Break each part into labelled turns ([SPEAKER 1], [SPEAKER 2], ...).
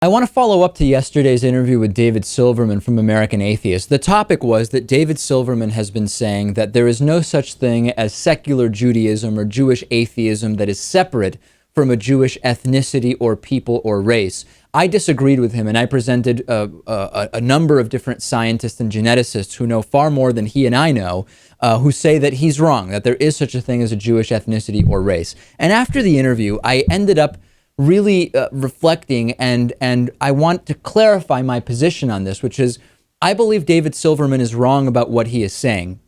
[SPEAKER 1] I want to follow up to yesterday's interview with David Silverman from American Atheist. The topic was that David Silverman has been saying that there is no such thing as secular Judaism or Jewish atheism that is separate from a Jewish ethnicity or people or race. I disagreed with him, and I presented a number of different scientists and geneticists who know far more than he and I know, who say that he's wrong, that there is such a thing as a Jewish ethnicity or race. And after the interview, I ended up really reflecting, and I want to clarify my position on this, which is I believe David Silverman is wrong about what he is saying.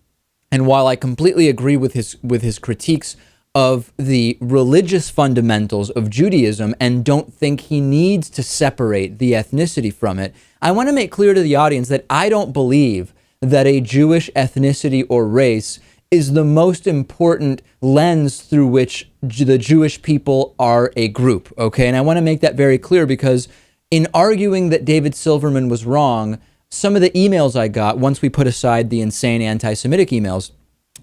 [SPEAKER 1] And while I completely agree with his critiques of the religious fundamentals of Judaism and don't think he needs to separate the ethnicity from it, I want to make clear to the audience that I don't believe that a Jewish ethnicity or race is the most important lens through which the Jewish people are a group, okay? And I want to make that very clear because in arguing that David Silverman was wrong, some of the emails I got, once we put aside the insane anti-Semitic emails,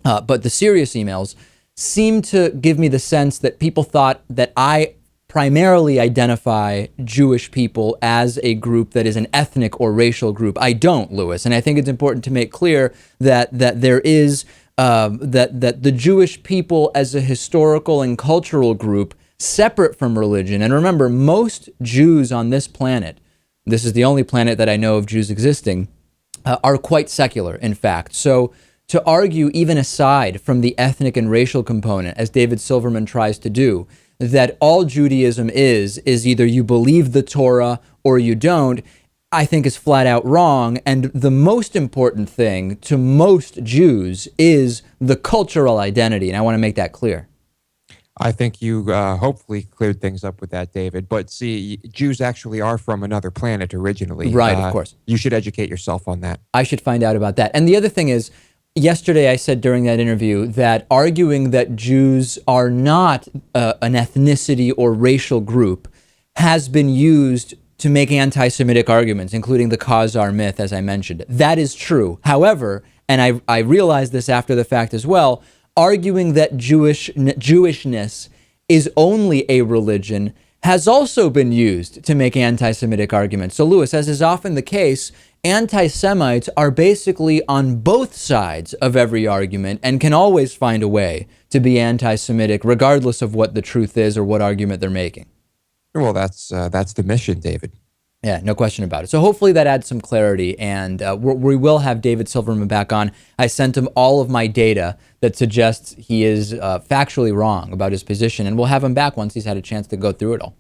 [SPEAKER 1] but the serious emails, seemed to give me the sense that people thought that I primarily identify Jewish people as a group that is an ethnic or racial group. I don't, Lewis, and I think it's important to make clear that there is that the Jewish people as a historical and cultural group separate from religion. And remember, most Jews on this planet, this is the only planet that I know of Jews existing, are quite secular, in fact. So to argue, even aside from the ethnic and racial component, as David Silverman tries to do, that all Judaism is either you believe the Torah or you don't, I think is flat out wrong. And the most important thing to most Jews is the cultural identity. And I want to make that clear.
[SPEAKER 2] I think you hopefully cleared things up with that, David. But see, Jews actually are from another planet originally.
[SPEAKER 1] Right, of course.
[SPEAKER 2] You should educate yourself on that.
[SPEAKER 1] I should find out about that. And the other thing is, yesterday I said during that interview that arguing that Jews are not an ethnicity or racial group has been used to make anti-Semitic arguments, including the Khazar myth, as I mentioned. That is true. However, and I realized this after the fact as well, arguing that Jewishness is only a religion has also been used to make anti-Semitic arguments. So, Lewis, as is often the case, anti-Semites are basically on both sides of every argument and can always find a way to be anti-Semitic, regardless of what the truth is or what argument they're making.
[SPEAKER 2] Well, that's the mission, David.
[SPEAKER 1] Yeah, no question about it. So hopefully that adds some clarity, and we will have David Silverman back on. I sent him all of my data that suggests he is factually wrong about his position, and we'll have him back once he's had a chance to go through it all.